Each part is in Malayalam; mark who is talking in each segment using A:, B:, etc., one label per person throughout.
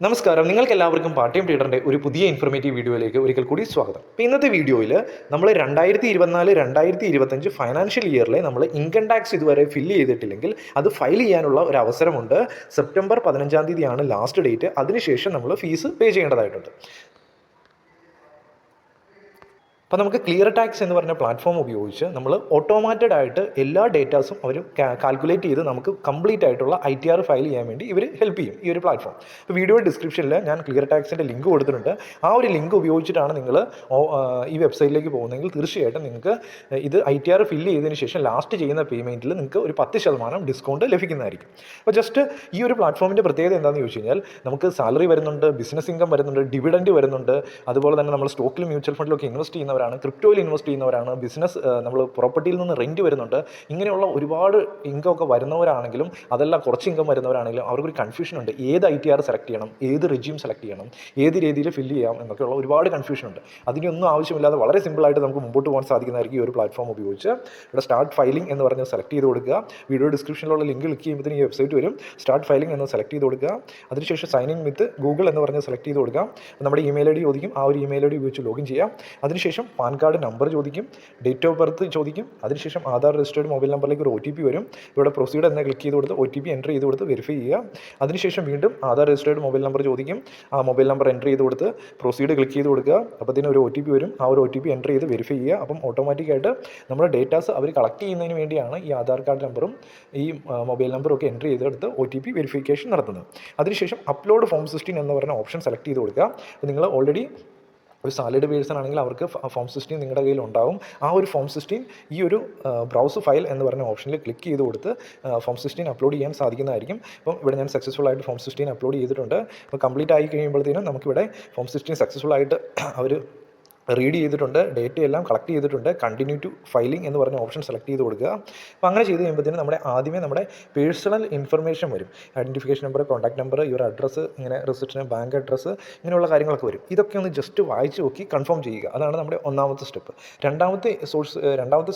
A: നമസ്കാരം, നിങ്ങൾക്ക് എല്ലാവർക്കും പാർട്ട് ട്രേഡറിൻ്റെ ഒരു പുതിയ ഇൻഫർമേറ്റീവ് വീഡിയോയിലേക്ക് ഒരിക്കൽ കൂടി സ്വാഗതം. അപ്പോൾ ഇന്നത്തെ വീഡിയോയിൽ നമ്മൾ 2024-2025 ഫൈനാൻഷ്യൽ ഇയറിലെ നമ്മൾ ഇൻകം ടാക്സ് ഇതുവരെ ഫില്ല് ചെയ്തിട്ടില്ലെങ്കിൽ അത് ഫയൽ ചെയ്യാനുള്ള ഒരു അവസരമുണ്ട്. സെപ്റ്റംബർ 15-ാം തീയതിയാണ് ലാസ്റ്റ് ഡേറ്റ്. അതിനുശേഷം നമ്മൾ ഫീസ് പേ ചെയ്യേണ്ടതായിട്ടുണ്ട്. അപ്പോൾ നമുക്ക് ക്ലിയർ ടാക്സ് എന്ന് പറഞ്ഞ പ്ലാറ്റ്ഫോം ഉപയോഗിച്ച് നമ്മൾ ഓട്ടോമാറ്റഡ് ആയിട്ട് എല്ലാ ഡേറ്റാസും അവർ കാൽക്കുലേറ്റ് ചെയ്ത് നമുക്ക് കംപ്ലീറ്റ് ആയിട്ടുള്ള ITR ഫയൽ ചെയ്യാൻ വേണ്ടി ഇവർ ഹെൽപ്പ് ചെയ്യും ഈ ഒരു പ്ലാറ്റ്ഫോം. ഇപ്പോൾ വീഡിയോ ഡിസ്ക്രിപ്ഷനിൽ ഞാൻ ക്ലിയർ ടാക്സിൻ്റെ ലിങ്ക് കൊടുത്തിട്ടുണ്ട്. ആ ഒരു ലിങ്ക് ഉപയോഗിച്ചിട്ടാണ് നിങ്ങൾ ഈ വെബ്സൈറ്റിലേക്ക് പോകുന്നതെങ്കിൽ തീർച്ചയായിട്ടും നിങ്ങൾക്ക് ഇത് ITR ഫില്ല് ചെയ്തതിന് ശേഷം ലാസ്റ്റ് ചെയ്യുന്ന പേയ്മെൻറ്റിൽ നിങ്ങൾക്ക് ഒരു 10% ഡിസ്കൗണ്ട് ലഭിക്കുന്നതായിരിക്കും. അപ്പോൾ ജസ്റ്റ് ഈ ഒരു പ്ലാറ്റ്ഫോമിൻ്റെ പ്രത്യേകത എന്താണെന്ന് ചോദിച്ചു കഴിഞ്ഞാൽ നമുക്ക് സാലറി വരുന്നുണ്ട്, ബിസിനസ് ഇൻകം വരുന്നുണ്ട്, ഡിവിഡൻഡ് വരുന്നുണ്ട്, അതുപോലെ തന്നെ നമ്മൾ സ്റ്റോക്കിലും മ്യൂച്വൽ ഫണ്ടിലൊക്കെ ഇൻവെസ്റ്റ് ചെയ്യുന്നവരാണ്, ക്രിപ്റ്റോയിൽ ഇൻവെസ്റ്റ് ചെയ്യുന്നവരാണ്, ബിസിനസ് നമ്മൾ പ്രോപ്പർട്ടിയിൽ നിന്ന് റെൻറ്റ് വരുന്നുണ്ട്. ഇങ്ങനെയുള്ള ഒരുപാട് ഇൻകം ഒക്കെ വരുന്നവരാണെങ്കിലും അതല്ല കുറച്ച് ഇൻകം വരുന്നവരാണെങ്കിലും അവർക്കൊരു കൺഫ്യൂഷൻ ഉണ്ട്. ഏത് ITR സെലക്ട് ചെയ്യണം, ഏത് റെജ്യൂം സെലക്ട് ചെയ്യണം, ഏത് രീതിയിൽ ഫില്ല് ചെയ്യാം എന്നൊക്കെയുള്ള ഒരുപാട് കൺഫ്യൂഷൻ ഉണ്ട്. അതിനൊന്നും ആവശ്യമില്ലാതെ വളരെ സിമ്പിളായിട്ട് നമുക്ക് മുമ്പോട്ട് പോകാൻ സാധിക്കുന്നതായിരിക്കും ഈ ഒരു പ്ലാറ്റ്ഫോം ഉപയോഗിച്ച്. ഇവിടെ സ്റ്റാർട്ട് ഫയലിംഗ് എന്ന് പറഞ്ഞ് സെലക്ട് ചെയ്ത് കൊടുക്കുക. വീഡിയോ ഡിസ്ക്രിപ്ഷനിലുള്ള ലിങ്ക് ക്ലിക്ക് ചെയ്യുമ്പോഴത്തേന് ഈ വെബ്സൈറ്റ് വരും. സ്റ്റാർട്ട് ഫയലിംഗ് എന്ന് സെലക്ട് ചെയ്ത് കൊടുക്കുക. അതിനുശേഷം സൈൻ ഇൻ വിത്ത് ഗൂഗിൾ എന്ന് പറഞ്ഞ് സെലക്ട് ചെയ്ത് കൊടുക്കുക. നമ്മുടെ ഇമെയിൽ ID ചോദിക്കും. ആ ഒരു ഇമെയിൽ ID ഉപയോഗിച്ച് ലോഗിൻ ചെയ്യാം. അതിനുശേഷം പാൻ കാർഡ് നമ്പർ ചോദിക്കും, ഡേറ്റ് ഓഫ് ബർത്ത് ചോദിക്കും. അതിനുശേഷം ആധാർ രജിസ്റ്റേർഡ് മൊബൈൽ നമ്പറിലേക്ക് ഒരു OTP വരും. ഇവിടെ പ്രൊസീഡ് എന്ന് ക്ലിക്ക് ചെയ്ത് കൊടുത്ത് OTP എൻ്റർ ചെയ്ത് കൊടുത്ത് വെരിഫൈ ചെയ്യുക. അതിനുശേഷം വീണ്ടും ആധാർ രജിസ്റ്റേർഡ് മൊബൈൽ നമ്പർ ചോദിക്കും. ആ മൊബൈൽ നമ്പർ എൻ്റർ ചെയ്ത് കൊടുത്ത് പ്രൊസീഡ് ക്ലിക്ക് ചെയ്ത് കൊടുക്കുക. അപ്പോൾ ഇതിന് ഒരു OTP വരും. ആ ഒരു OTP എൻ്റർ ചെയ്ത് വെരിഫൈ ചെയ്യുക. അപ്പം ഓട്ടോമാറ്റിക്കായിട്ട് നമ്മുടെ ഡേറ്റാസ് അവർ കളക്ട് ചെയ്യുന്നതിന് വേണ്ടിയാണ് ഈ ആധാർ കാർഡ് നമ്പറും ഈ മൊബൈൽ നമ്പറും ഒക്കെ എൻ്റർ ചെയ്തെടുത്ത് OTP വെരിഫിക്കേഷൻ നടത്തുന്നത്. അതിനുശേഷം അപ്ലോഡ് ഫോം 16 എന്ന് പറയുന്ന ഓപ്ഷൻ സെലക്ട് ചെയ്ത് കൊടുക്കുക. അപ്പോൾ നിങ്ങൾ ഓൾറെഡി ഒരു സാലറി പേഴ്സൺ ആണെങ്കിൽ അവർക്ക് ഫോം 16 നിങ്ങളുടെ കയ്യിൽ ഉണ്ടാവും. ആ ഒരു ഫോം 16 ഈ ഒരു ബ്രൗസ് ഫയൽ എന്ന് പറഞ്ഞ ഓപ്ഷനിൽ ക്ലിക്ക് ചെയ്ത് കൊടുത്ത് ഫോം 16 അപ്ലോഡ് ചെയ്യാൻ സാധിക്കുന്നതായിരിക്കും. അപ്പം ഇവിടെ ഞാൻ സക്സസ്ഫുൾ ആയിട്ട് ഫോം 16 അപ്ലോഡ് ചെയ്തിട്ടുണ്ട്. അപ്പോൾ കംപ്ലീറ്റ് ആയി കഴിയുമ്പോഴത്തേനും നമുക്കിവിടെ ഫോം 16 സക്സസ്ഫുൾ ആയിട്ട് അവർ റീഡ് ചെയ്തിട്ടുണ്ട്, ഡേറ്റ എല്ലാം കളക്ട് ചെയ്തിട്ടുണ്ട്. കണ്ടിന്യൂ ടു ഫയലിംഗ് എന്ന് പറഞ്ഞ ഓപ്ഷൻ സെലക്ട് ചെയ്ത് കൊടുക്കുക. അപ്പോൾ അങ്ങനെ ചെയ്ത് കഴിയുമ്പോഴത്തേനും നമ്മുടെ പേഴ്സണൽ ഇൻഫർമേഷൻ വരും. Identification number, contact number, your address, ഇങ്ങനെ റിസിപ്ഷൻ, ബാങ്ക് അഡ്രസ്സ്, ഇങ്ങനെയുള്ള കാര്യങ്ങളൊക്കെ വരും. ഇതൊക്കെ ഒന്ന് ജസ്റ്റ് വായിച്ച് നോക്കി കൺഫേം ചെയ്യുക. അതാണ് നമ്മുടെ ഒന്നാമത്തെ സ്റ്റെപ്പ്. രണ്ടാമത്തെ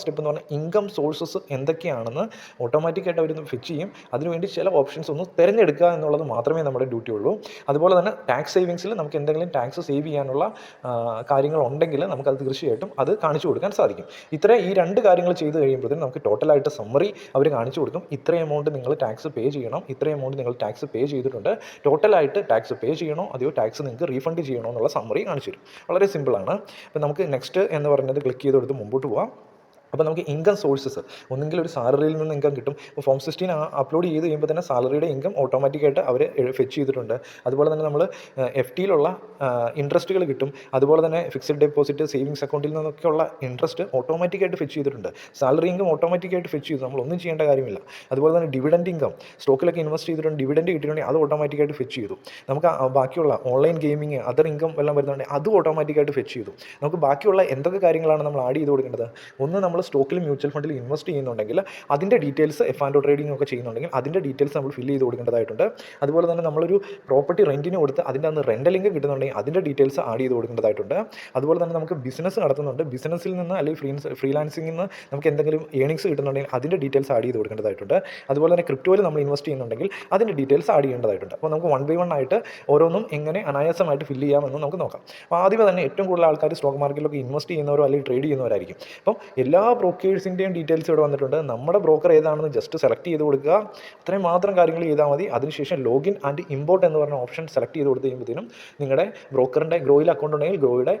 A: സ്റ്റെപ്പ് എന്ന് പറഞ്ഞാൽ ഇൻകം സോഴ്സസ് എന്തൊക്കെയാണെന്ന് ഓട്ടോമാറ്റിക്കായിട്ട് അവരൊന്ന് ഫെച്ച് ചെയ്യും. അതിനുവേണ്ടി ചില ഓപ്ഷൻസ് ഒന്ന് തിരഞ്ഞെടുക്കുക എന്നുള്ളത് മാത്രമേ നമ്മുടെ ഡ്യൂട്ടി ഉള്ളൂ. അതുപോലെ തന്നെ ടാക്സ് സേവിങ്സിൽ നമുക്ക് എന്തെങ്കിലും ടാക്സ് സേവ് ചെയ്യാനുള്ള കാര്യങ്ങളുണ്ടെങ്കിൽ നമുക്കത് തീർച്ചയായിട്ടും അത് കാണിച്ചു കൊടുക്കാൻ സാധിക്കും. ഈ രണ്ട് കാര്യങ്ങൾ ചെയ്ത് കഴിയുമ്പോഴത്തേക്കും നമുക്ക് ടോട്ടലായിട്ട് സമ്മറി അവർ കാണിച്ചു കൊടുക്കും. ഇത്ര എമൗണ്ട് നിങ്ങൾ ടാക്സ് പേ ചെയ്യണം, ഇത്ര എമൗണ്ട് നിങ്ങൾ ടാക്സ് പേ ചെയ്തിട്ടുണ്ട്, ടോട്ടലായിട്ട് ടാക്സ് പേ ചെയ്യണോ അതെയോ ടാക്സ് നിങ്ങൾക്ക് റീഫണ്ട് ചെയ്യണോ എന്നുള്ള സമ്മറി കാണിച്ചു തരും. വളരെ സിമ്പിളാണ്. അപ്പോൾ നമുക്ക് നെക്സ്റ്റ് എന്ന് പറഞ്ഞത് ക്ലിക്ക് ചെയ്ത് കൊടുത്ത് മുമ്പോട്ട് പോകാം. അപ്പോൾ നമുക്ക് ഇൻകം സോഴ്സസ് ഒന്നെങ്കിൽ ഒരു സാലറിയിൽ നിന്ന് ഇൻകം കിട്ടും. ഇപ്പോൾ ഫോം 16 അപ്ലോഡ് ചെയ്ത് കഴിയുമ്പോൾ തന്നെ സാലറിയുടെ ഇൻകം ഓട്ടോമാറ്റിക്കായിട്ട് അവർ ഫെച്ച് ചെയ്തിട്ടുണ്ട്. അതുപോലെ തന്നെ നമ്മൾ FTയിലുള്ള ഇൻട്രസ്റ്റുകൾ കിട്ടും. അതുപോലെ തന്നെ ഫിക്സഡ് ഡെപ്പോസിറ്റ്, സേവിങ്സ് അക്കൗണ്ടിൽ നിന്നൊക്കെയുള്ള ഇൻട്രസ്റ്റ് ഓട്ടോമാറ്റിക്കായിട്ട് ഫെച്ച് ചെയ്തിട്ടുണ്ട്. സാലറി ഇൻകം ഓട്ടോമാറ്റിക്കായിട്ട് ഫെച്ച് ചെയ്തു, നമ്മളൊന്നും ചെയ്യേണ്ട കാര്യമില്ല. അതുപോലെ തന്നെ ഡിവിഡൻഡ് ഇൻകം, സ്റ്റോക്കിലൊക്കെ ഇൻവെസ്റ്റ് ചെയ്തിട്ടുണ്ട്, ഡിവിഡൻഡ് കിട്ടിയിട്ടുണ്ടെങ്കിൽ അത് ഓട്ടോമാറ്റിക്കായിട്ട് ഫെച്ച് ചെയ്തു. നമുക്ക് ബാക്കിയുള്ള ഓൺലൈൻ ഗെയിമിങ്, അതർ ഇൻകം എല്ലാം വരുന്നുണ്ടെങ്കിൽ അത് ഓട്ടോമാറ്റിക്കായിട്ട് ഫെച്ച് ചെയ്തു. നമുക്ക് ബാക്കിയുള്ള എന്തൊക്കെ കാര്യങ്ങളാണ് നമ്മൾ ആഡ് ചെയ്ത് കൊടുക്കേണ്ടത്? ഒന്ന്, നമ്മൾ സ്റ്റോക്കിലും മ്യൂച്വൽ ഫണ്ടിൽ ഇൻവെസ്റ്റ് ചെയ്യുന്നുണ്ടെങ്കിൽ അതിൻ്റെ ഡീറ്റെയിൽസ്, F&O ട്രേഡിംഗ് ഒക്കെ ചെയ്യുന്നുണ്ടെങ്കിൽ അതിൻ്റെ ഡീറ്റെയിൽസ് നമ്മൾ ഫില്ല് ചെയ്ത് കൊടുക്കേണ്ടതായിട്ടുണ്ട്. അതുപോലെ തന്നെ നമ്മളൊരു പ്രോപ്പർട്ടി റെൻറ്റിന് കൊടുത്ത് അതിൻ്റെ അന്ന് റെൻ്റൽ ഇൻകം കിട്ടുന്നുണ്ടെങ്കിൽ അതിൻ്റെ ഡീറ്റെയിൽസ് ആഡ് ചെയ്ത് കൊടുക്കേണ്ടതായിട്ടുണ്ട്. അതുപോലെ തന്നെ നമുക്ക് ബിസിനസ് നടത്തുന്നുണ്ട്, ബിസിനസ്സിൽ നിന്ന് അല്ലെങ്കിൽ ഫ്രീലാൻസിങ്ങിൽ നിന്ന് നമുക്ക് എന്തെങ്കിലും ഏണിങ്സ് കിട്ടുന്നുണ്ടെങ്കിൽ അതിൻ്റെ ഡീറ്റെയിൽസ് ആഡ് ചെയ്ത് കൊടുക്കേണ്ടതായിട്ടുണ്ട്. അതുപോലെ തന്നെ ക്രിപ്റ്റോയിൽ നമ്മൾ ഇൻവെസ്റ്റ് ചെയ്യുന്നുണ്ടെങ്കിൽ അതിൻ്റെ ഡീറ്റെയിൽസ് ആഡ് ചെയ്യേണ്ടതായിട്ടുണ്ട്. അപ്പോൾ നമുക്ക് 1 by 1 ആയിട്ട് ഓരോന്നും എങ്ങനെ അനായാസമായിട്ട് ഫില്ല് ചെയ്യാമെന്ന് നമുക്ക് നോക്കാം. അപ്പോൾ ആദ്യമേ തന്നെ ഏറ്റവും കൂടുതൽ ആൾക്കാർ സ്റ്റോക്ക് മാർക്കറ്റിലൊക്കെ ഇൻവെസ്റ്റ് ചെയ്യുന്നവരോ അല്ലെങ്കിൽ ട്രേഡ് ചെയ്യുന്നവരായിരിക്കും. അപ്പം എല്ലാ ബ്രോക്കേഴ്സിൻ്റെയും ഡീറ്റെയിൽസ് ഇവിടെ വന്നിട്ടുണ്ട്. നമ്മുടെ ബ്രോക്കർ ഏതാണെന്ന് ജസ്റ്റ് സെലക്ട് ചെയ്ത് കൊടുക്കുക. അത്രയും മാത്രം കാര്യങ്ങൾ ചെയ്താൽ മതി. അതിനുശേഷം ലോഗിൻ ആൻഡ് ഇമ്പോർട്ട് എന്ന് പറഞ്ഞ ഓപ്ഷൻ സെലക്ട് ചെയ്ത് കൊടുത്ത് കഴിയുമ്പോഴത്തേനും നിങ്ങളുടെ ബ്രോക്കറിൻ്റെ ഗ്രോയിൽ അക്കൗണ്ട് ഉണ്ടെങ്കിൽ ഗ്രോയുടെ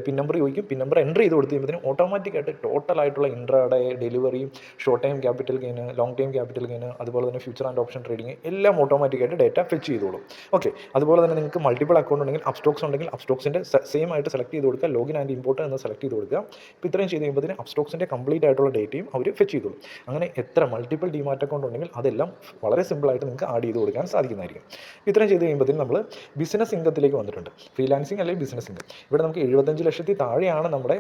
A: പിൻ നമ്പർ ചോദിക്കും. പിൻ നമ്പർ എൻ്റർ ചെയ്ത് കൊടുത്ത് കഴിയുമ്പോഴത്തേനും ഓട്ടോമാറ്റിക്കായിട്ട് ടോട്ടലായിട്ടുള്ള intraday, delivery, short time capital gain, long time capital gain, അതുപോലെ തന്നെ ഫ്യൂച്ചർ ആൻഡ് ഓപ്ഷൻ ട്രേഡിംഗ് എല്ലാം ഓട്ടോമാറ്റിക്കായിട്ട് ഡേറ്റ ഫെച്ച് ചെയ്തോളും. ഓക്കെ. അതുപോലെ തന്നെ നിങ്ങൾക്ക് മൾട്ടിപ്പിൾ അക്കൗണ്ട് ഉണ്ടെങ്കിൽ അപ്സ്റ്റോക്സ് ഉണ്ടെങ്കിൽ അപ്സ്റ്റോക്സിൻ്റെ സെയിം ആയിട്ട് സെലക്ട് ചെയ്ത് കൊടുക്കുക. ലോഗിൻ ആൻഡ് ഇമ്പോർട്ട് എന്ന് സെലക്ട് ചെയ്ത് കൊടുക്കുക. ഇപ്പോൾ ഇത്രയും ചെയ്ത് കഴിയുമ്പോഴത്തേനും അപ്സ്റ്റോക്സിൻ്റെ കംപ്ലീറ്റ് ആയിട്ടുള്ള ഡേറ്റയും അവർ ഫെച്ച് ചെയ്തോളും. അങ്ങനെ എത്ര മൾട്ടിപ്പിൾ ഡിമാറ്റ് അക്കൗണ്ട് ഉണ്ടെങ്കിൽ അതെല്ലാം വളരെ സിമ്പിളായിട്ട് നിങ്ങൾക്ക് ആഡ് ചെയ്ത് കൊടുക്കാൻ സാധിക്കുന്നതായിരിക്കും. ഇത്രയും ചെയ്ത് കഴിയുമ്പോഴത്തേനും നമ്മൾ ബിസിനസ് ഇൻകത്തിലേക്ക് വന്നിട്ടുണ്ട്. ഫ്രീലാൻസിങ് അല്ലെങ്കിൽ ബിസിനസ് ഇൻകം. ഇവിടെ നമുക്ക് 75 ലക്ഷത്തിൽ താഴെയാണ് നമ്മുടെ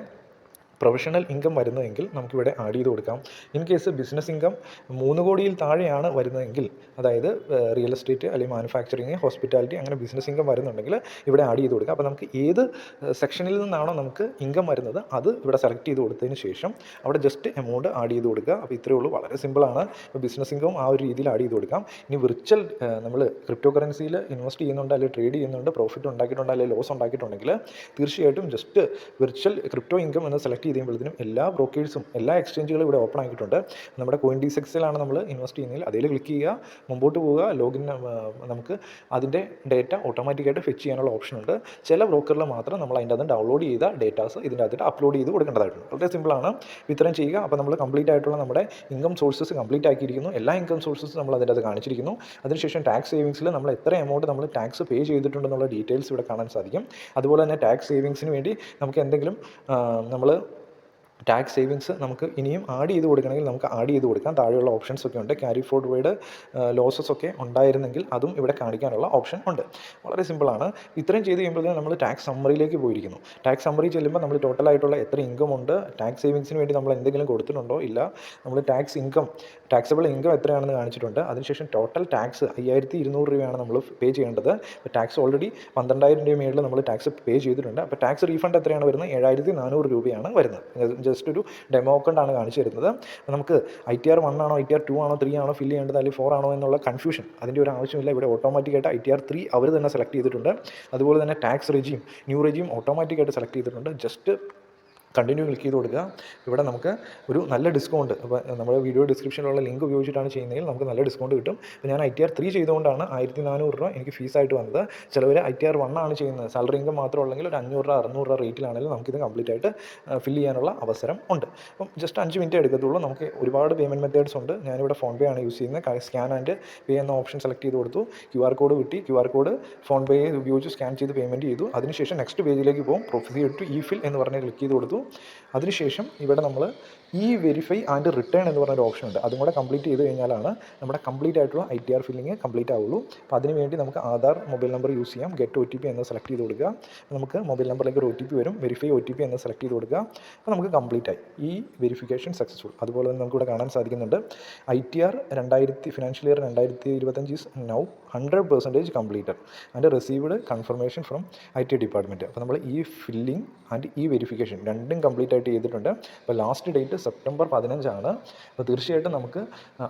A: പ്രൊഫഷണൽ ഇൻകം വരുന്നതെങ്കിൽ നമുക്കിവിടെ ആഡ് ചെയ്ത് കൊടുക്കാം. ഇൻ കേസ് ബിസിനസ് ഇൻകം 3 കോടിയിൽ താഴെയാണ് വരുന്നതെങ്കിൽ, അതായത് റിയൽ എസ്റ്റേറ്റ് അല്ലെങ്കിൽ മാനുഫാക്ചറിങ്, ഹോസ്പിറ്റാലിറ്റി അങ്ങനെ ബിസിനസ് ഇൻകം വരുന്നുണ്ടെങ്കിൽ ഇവിടെ ആഡ് ചെയ്ത് കൊടുക്കാം. അപ്പോൾ നമുക്ക് ഏത് സെക്ഷനിൽ നിന്നാണോ നമുക്ക് ഇൻകം വരുന്നത് അത് ഇവിടെ സെലക്ട് ചെയ്ത് കൊടുത്തതിന് ശേഷം അവിടെ ജസ്റ്റ് എമൗണ്ട് ആഡ് ചെയ്ത് കൊടുക്കുക. അപ്പോൾ ഇത്രയേ ഉള്ളൂ, വളരെ സിമ്പിളാണ്. ഇപ്പോൾ ബിസിനസ് ഇൻകം ആ ഒരു രീതിയിൽ ആഡ് ചെയ്ത് കൊടുക്കാം. ഇനി വിർച്വൽ നമ്മൾ ക്രിപ്റ്റോ കറൻസിയിൽ ഇൻവെസ്റ്റ് ചെയ്യുന്നുണ്ട്, അല്ലെങ്കിൽ ട്രേഡ് ചെയ്യുന്നുണ്ട്, പ്രോഫിറ്റ് ഉണ്ടാക്കിയിട്ടുണ്ട്, അല്ലെങ്കിൽ ലോസ് ഉണ്ടാക്കിയിട്ടുണ്ടെങ്കിൽ തീർച്ചയായിട്ടും ജസ്റ്റ് വിർച്വൽ ക്രിപ്റ്റോ ഇൻകം എന്ന് സെലക്ട് ചെയ്യുമ്പോഴത്തേനും എല്ലാ ബ്രോക്കേഴ്സും എല്ലാ എക്സ്ചേഞ്ചുകളും ഇവിടെ ഓപ്പൺ ആക്കിയിട്ടുണ്ട്. നമ്മുടെ CoinDesk-ലാണ് നമ്മൾ ഇൻവെസ്റ്റ് ചെയ്യുന്നതിൽ അതിൽ ക്ലിക്ക് ചെയ്യുക, മുമ്പോട്ട് പോവുക, ലോഗിൻ നമുക്ക് അതിൻ്റെ ഡേറ്റ ഓട്ടോമാറ്റിക്കായിട്ട് ഫെച്ച് ചെയ്യാനുള്ള ഓപ്ഷൻ ഉണ്ട്. ചില ബ്രോക്കറിൽ മാത്രം നമ്മൾ അതിൻ്റെ അകത്ത് ഡൗൺലോഡ് ചെയ്ത ഡേറ്റാസ് ഇതിൻ്റെ അകത്ത് അപ്ലോഡ് ചെയ്ത് കൊടുക്കേണ്ടതായിട്ടുണ്ട്. വളരെ സിമ്പിളാണ്, ഇത്രയും ചെയ്യുക. അപ്പോൾ നമ്മൾ കംപ്ലീറ്റ് ആയിട്ടുള്ള നമ്മുടെ ഇൻകം സോഴ്സസ് കംപ്ലീറ്റ് ആക്കിയിരിക്കുന്നു. എല്ലാ ഇൻകം സോഴ്സസ് നമ്മൾ അതിൻ്റെ അത് കാണിച്ചിരിക്കുന്നു. അതിനുശേഷം ടാക്സ് സേവിങ്സിൽ നമ്മൾ എത്ര എമൗണ്ട് നമ്മൾ ടാക്സ് പേ ചെയ്തിട്ടുണ്ടെന്നുള്ള ഡീറ്റെയിൽസ് ഇവിടെ കാണാൻ സാധിക്കും. അതുപോലെ തന്നെ ടാക്സ് സേവിങ്സിന് വേണ്ടി നമുക്ക് എന്തെങ്കിലും നമ്മൾ ടാക്സ് സേവിങ്സ് നമുക്ക് ഇനിയും ആഡ് ചെയ്ത് കൊടുക്കണമെങ്കിൽ നമുക്ക് ആഡ് ചെയ്ത് കൊടുക്കാം. താഴെയുള്ള ഓപ്ഷൻസ് ഒക്കെ ഉണ്ട്. ക്യാരി ഫോർവേഡ് ലോസസ് ഒക്കെ ഉണ്ടായിരുന്നെങ്കിൽ അതും ഇവിടെ കാണിക്കാനുള്ള ഓപ്ഷൻ ഉണ്ട്. വളരെ സിമ്പിളാണ്. ഇത്രയും ചെയ്ത് കഴിയുമ്പോഴത്തേക്കും നമ്മൾ ടാക്സ് സമ്മറിയിലേക്ക് പോയിരിക്കുന്നു. ടാക്സ് സമ്മറി ചെല്ലുമ്പോൾ നമ്മൾ ടോട്ടലായിട്ടുള്ള എത്ര ഇൻകം ഉണ്ട്, ടാക്സ് സേവിങ്സിന് വേണ്ടി നമ്മൾ എന്തെങ്കിലും കൊടുത്തിട്ടുണ്ടോ ഇല്ല, നമ്മൾ ടാക്സബിൾ ഇൻകം എത്രയാണെന്ന് കാണിച്ചിട്ടുണ്ട്. അതിനുശേഷം ടോട്ടൽ ടാക്സ് 5200 രൂപയാണ് നമ്മൾ പേ ചെയ്യേണ്ടത്. അപ്പോൾ ടാക്സ് ഓൾറെഡി 12000 രൂപ മേളിൽ നമ്മൾ ടാക്സ് പേ ചെയ്തിട്ടുണ്ട്. അപ്പോൾ ടാക്സ് റീഫണ്ട് എത്രയാണ് വരുന്നത്? 7400 രൂപയാണ് വരുന്നത്. ജസ്റ്റ് ഒരു ഡെമോ അക്കൗണ്ടാണ് കാണിച്ചു തരുന്നത്. നമുക്ക് ITR 1 ആണോ ITR 2 ആണോ 3 ആണോ ഫില്ല് ചെയ്യേണ്ടത്, അല്ലെങ്കിൽ 4 ആണോ എന്നുള്ള കൺഫ്യൂഷൻ അതിൻ്റെ ഒരു ആവശ്യമില്ല. ഇവിടെ ഓട്ടോമാറ്റിക്കായിട്ട് ITR 3 അവർ തന്നെ സെലക്ട് ചെയ്തിട്ടുണ്ട്. അതുപോലെ തന്നെ ടാക്സ് റെജീം, ന്യൂ റെജീം ഓട്ടോമാറ്റിക്കായിട്ട് സെലക്ട് ചെയ്തിട്ടുണ്ട്. ജസ്റ്റ് കണ്ടിന്യൂ ക്ലിക്ക് ചെയ്ത് കൊടുക്കുക. ഇവിടെ നമുക്ക് ഒരു നല്ല ഡിസ്കൗണ്ട്, അപ്പോൾ നമ്മുടെ വീഡിയോ ഡിസ്ക്രിപ്ഷനിലുള്ള ലിങ്ക് ഉപയോഗിച്ചിട്ടാണ് ചെയ്യുന്നതെങ്കിൽ നമുക്ക് നല്ല ഡിസ്കൗണ്ട് കിട്ടും. അപ്പോൾ ഞാൻ ITR 3 ചെയ്തുകൊണ്ടാണ് 1400 രൂപ എനിക്ക് ഫീസായിട്ട് വന്നത്. ചിലവർ ITR 1 ആണ് ചെയ്യുന്നത്, സാലറി ഇൻകം മാത്രം ഉള്ളെങ്കിൽ ഒരു 500 രൂപ 600 രൂപ റേറ്റിലാണെങ്കിലും നമുക്കിത് കംപ്ലീറ്റ് ആയിട്ട് ഫില്ല് ചെയ്യാനുള്ള അവസരം ഉണ്ട്. അപ്പം ജസ്റ്റ് 5 മിനിറ്റ് എടുക്കത്തുള്ളൂ. നമുക്ക് ഒരുപാട് പേയ്മെൻറ്റ് മെത്തേഡ്സ് ഉണ്ട്. ഞാനിവിടെ ഫോൺപേ ആണ് യൂസ് ചെയ്യുന്നത്. സ്കാൻ ആൻഡ് പേ എന്ന ഓപ്ഷൻ സെലക്ട് ചെയ്ത് കൊടുത്തു. QR കോഡ് കിട്ടി. QR കോഡ് ഫോൺപേ ഉപയോഗിച്ച് സ്കാൻ ചെയ്ത് പേയ്മെൻറ്റ് ചെയ്തു. അതിനുശേഷം നെക്സ്റ്റ് പേജിലേക്ക് പോകും. പ്രൊസീഡ് ടു ഇ-ഫിൽ എന്ന് പറഞ്ഞ് ക്ലിക്ക് ചെയ്ത് കൊടുത്തു. അതിനുശേഷം ഇവിടെ നമ്മൾ വെരിഫൈ ആൻഡ് റിട്ടേൺ എന്ന് പറഞ്ഞൊരു ഓപ്ഷൻ ഉണ്ട്. അതും കൂടെ കംപ്ലീറ്റ് ചെയ്ത് കഴിഞ്ഞാലാണ് നമ്മുടെ കംപ്ലീറ്റ് ആയിട്ടുള്ള ITR ഫില്ലിങ് കംപ്ലീറ്റ് ആവുള്ളൂ. അപ്പോൾ അതിനുവേണ്ടി നമുക്ക് ആധാർ മൊബൈൽ നമ്പർ യൂസ് ചെയ്യാം. ഗെറ്റ് OTP എന്ന് സെലക്ട് ചെയ്ത് കൊടുക്കുക. നമുക്ക് മൊബൈൽ നമ്പറിലേക്ക് ഒരു OTP വരും. വെരിഫൈ OTP എന്ന് സെലക്ട് ചെയ്ത് കൊടുക്കുക. അപ്പോൾ നമുക്ക് കംപ്ലീറ്റ് ആയി. Verification successful. അതുപോലെ തന്നെ നമുക്കിവിടെ കാണാൻ സാധിക്കുന്നുണ്ട് ITR financial year 2025 is now 100% completed and received confirmation from IT department. അപ്പോൾ നമ്മൾ ഫില്ലിംഗ് ആൻഡ് വെരിഫിക്കേഷൻ രണ്ടും കംപ്ലീറ്റ് ആയിട്ട് ചെയ്തിട്ടുണ്ട്. അപ്പോൾ ലാസ്റ്റ് ഡേറ്റ് സെപ്റ്റംബർ 15 ആണ്. അപ്പോൾ തീർച്ചയായിട്ടും നമുക്ക്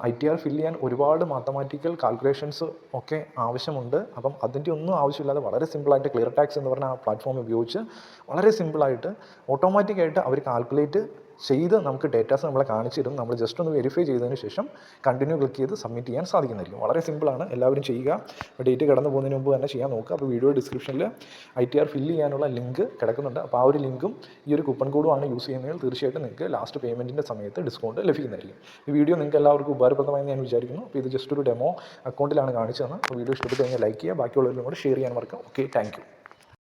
A: ITR ഫില്ല് ചെയ്യാൻ ഒരുപാട് മാത്തമാറ്റിക്കൽ കാൽക്കുലേഷൻസ് ഒക്കെ ആവശ്യമുണ്ട്. അപ്പം അതിൻ്റെ ഒന്നും ആവശ്യമില്ലാതെ വളരെ സിമ്പിളായിട്ട് ക്ലിയർ ടാക്സ് എന്ന് പറഞ്ഞ ആ പ്ലാറ്റ്ഫോം ഉപയോഗിച്ച് വളരെ സിമ്പിളായിട്ട് ഓട്ടോമാറ്റിക്കായിട്ട് അവർ കാൽക്കുലേറ്റ് ചെയ്ത് നമുക്ക് ഡേറ്റാസ് നമ്മളെ കാണിച്ചു തരും. നമ്മൾ ജസ്റ്റ് ഒന്ന് വെരിഫൈ ചെയ്തതിന് ശേഷം കണ്ടിന്യൂ ക്ലിക്ക് ചെയ്ത് സബ്മിറ്റ് ചെയ്യാൻ സാധിക്കുന്നതായിരിക്കും. വളരെ സിമ്പിളാണ്, എല്ലാവരും ചെയ്യുക. ഡേറ്റ് കടന്നു പോകുന്നതിന് മുമ്പ് തന്നെ ചെയ്യാൻ നോക്കുക. അപ്പോൾ വീഡിയോ ഡിസ്ക്രിപ്ഷനിൽ ITR ഫില്ല് ചെയ്യാനുള്ള ലിങ്ക് കിടക്കുന്നുണ്ട്. അപ്പോൾ ആ ഒരു ലിങ്കും ഈ ഒരു കൂപ്പൺ കോഡുമാണ് യൂസ് ചെയ്യുന്നതെങ്കിൽ തീർച്ചയായിട്ടും നിങ്ങൾക്ക് ലാസ്റ്റ് പേയ്മെൻറ്റിൻ്റെ സമയത്ത് ഡിസ്കൗണ്ട് ലഭിക്കുന്നതായിരിക്കും. ഈ വീഡിയോ നിങ്ങൾക്ക് എല്ലാവർക്കും ഉപകാരപ്രദമായി ഞാൻ വിചാരിക്കുന്നു. അപ്പോൾ ഇത് ജസ്റ്റ് ഒരു ഡെമോ അക്കൗണ്ടിലാണ് കാണിച്ചത്. അപ്പോൾ വീഡിയോ ഇഷ്ടപ്പെട്ട് കഴിഞ്ഞാൽ ലൈക്ക് ചെയ്യുക, ബാക്കിയുള്ളവരും കൂടെ ഷെയർ ചെയ്യാൻ മറക്കാം. Okay, thank U.